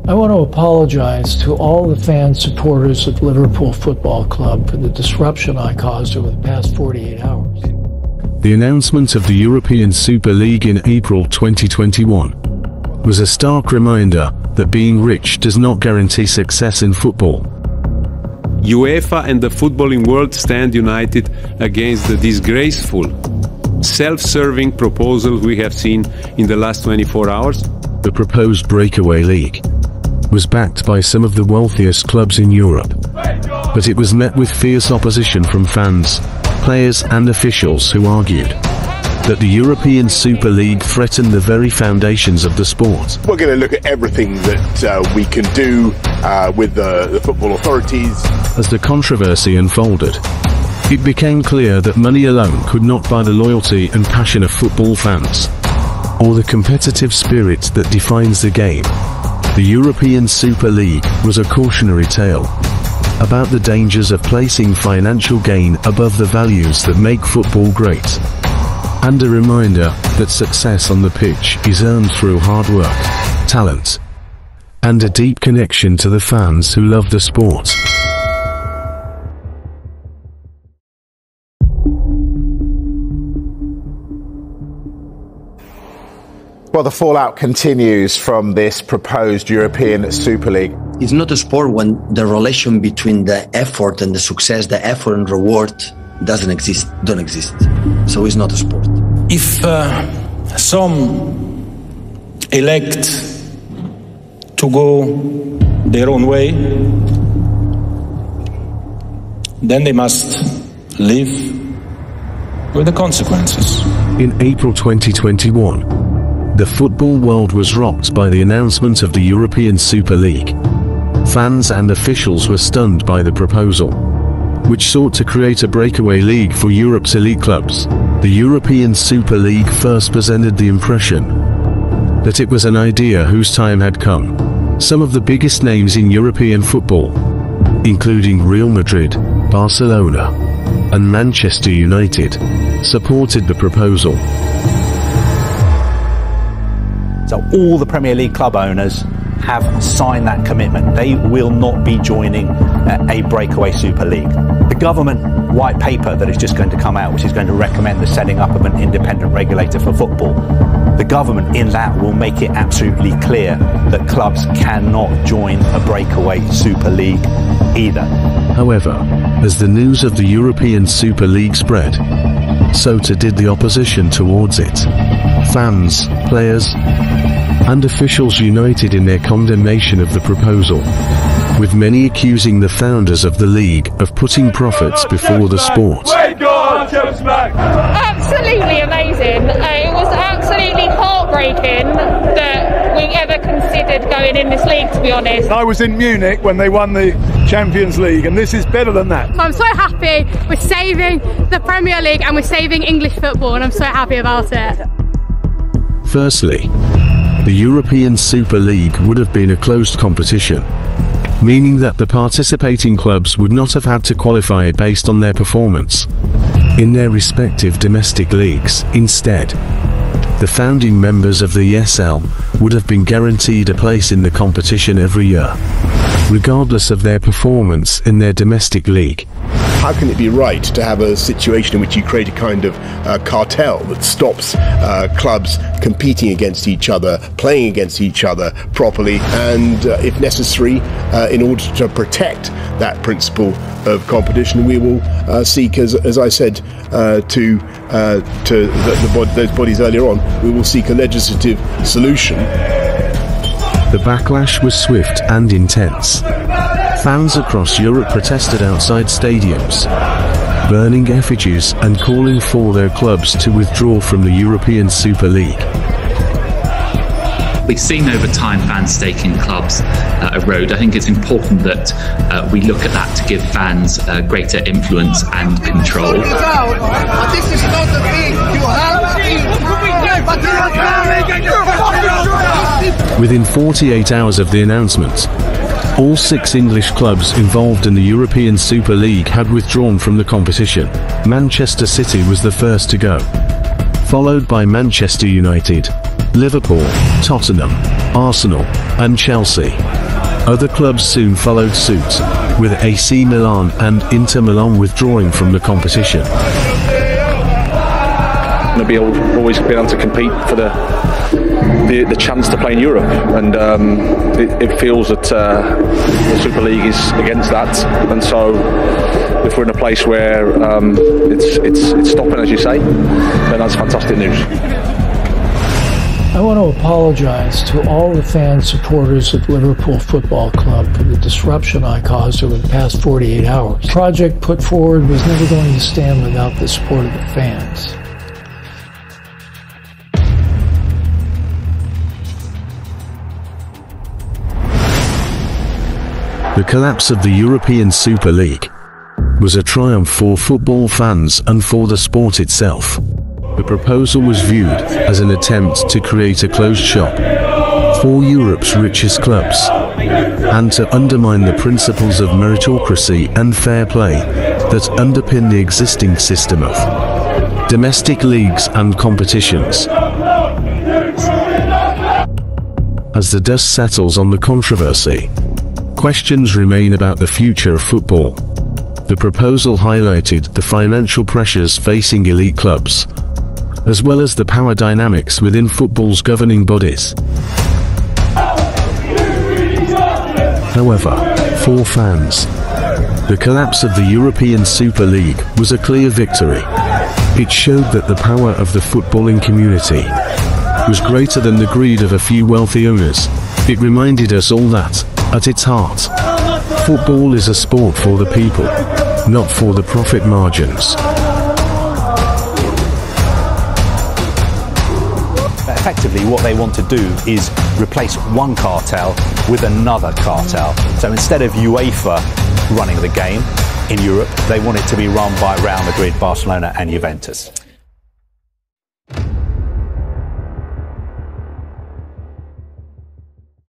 I want to apologize to all the fans, supporters of Liverpool Football Club for the disruption I caused over the past 48 hours. The announcement of the European Super League in April 2021 was a stark reminder that being rich does not guarantee success in football. UEFA and the footballing world stand united against the disgraceful, self-serving proposal we have seen in the last 24 hours. The proposed breakaway league was backed by some of the wealthiest clubs in Europe, but it was met with fierce opposition from fans, players and officials who argued that the European Super League threatened the very foundations of the sport. We're going to look at everything that we can do with the football authorities. As the controversy unfolded, it became clear that money alone could not buy the loyalty and passion of football fans, or the competitive spirit that defines the game. The European Super League was a cautionary tale about the dangers of placing financial gain above the values that make football great, and a reminder that success on the pitch is earned through hard work, talent, and a deep connection to the fans who love the sport. Well, the fallout continues from this proposed European Super League. It's not a sport when the relation between the effort and the success, the effort and reward don't exist. So it's not a sport. If some elect to go their own way, then they must live with the consequences. In April 2021, the football world was rocked by the announcement of the European Super League. Fans and officials were stunned by the proposal, which sought to create a breakaway league for Europe's elite clubs. The European Super League first presented the impression that it was an idea whose time had come. Some of the biggest names in European football, including Real Madrid, Barcelona, and Manchester United, supported the proposal. So all the Premier League club owners have signed that commitment. They will not be joining a breakaway Super League. The government white paper that is just going to come out, which is going to recommend the setting up of an independent regulator for football, the government in that will make it absolutely clear that clubs cannot join a breakaway Super League either. However, as the news of the European Super League spread, so too did the opposition towards it. Fans, players, and officials united in their condemnation of the proposal, with many accusing the founders of the league of putting profits before the sport. Absolutely amazing. It was absolutely heartbreaking that we ever considered going in this league, to be honest. I was in Munich when they won the Champions League, and this is better than that. I'm so happy we're saving the Premier League and we're saving English football, and I'm so happy about it. Firstly, the European Super League would have been a closed competition, meaning that the participating clubs would not have had to qualify based on their performance in their respective domestic leagues. Instead, the founding members of the ESL would have been guaranteed a place in the competition every year, regardless of their performance in their domestic league. How can it be right to have a situation in which you create a kind of cartel that stops clubs competing against each other, playing against each other properly, and if necessary, in order to protect that principle of competition, we will seek, as I said to those bodies earlier on, we will seek a legislative solution. The backlash was swift and intense. Fans across Europe protested outside stadiums, burning effigies and calling for their clubs to withdraw from the European Super League. We've seen over time fans taking clubs erode. I think it's important that we look at that to give fans greater influence and control. This is not the thing you have. Within 48 hours of the announcement, all 6 English clubs involved in the European Super League had withdrawn from the competition. Manchester City was the first to go, followed by Manchester United, Liverpool, Tottenham, Arsenal, and Chelsea. Other clubs soon followed suit, with AC Milan and Inter Milan withdrawing from the competition. To be always be able to compete for the chance to play in Europe, and it feels that the Super League is against that, and so if we're in a place where it's stopping, as you say, then that's fantastic news. I want to apologize to all the fan supporters of Liverpool Football Club for the disruption I caused over the past 48 hours. The project put forward was never going to stand without the support of the fans. The collapse of the European Super League was a triumph for football fans and for the sport itself. The proposal was viewed as an attempt to create a closed shop for Europe's richest clubs and to undermine the principles of meritocracy and fair play that underpin the existing system of domestic leagues and competitions. As the dust settles on the controversy, questions remain about the future of football. The proposal highlighted the financial pressures facing elite clubs, as well as the power dynamics within football's governing bodies. However, for fans, the collapse of the European Super League was a clear victory. It showed that the power of the footballing community was greater than the greed of a few wealthy owners. It reminded us all that, at its heart, football is a sport for the people, not for the profit margins. Effectively, what they want to do is replace one cartel with another cartel. So instead of UEFA running the game in Europe, they want it to be run by Real Madrid, Barcelona and Juventus.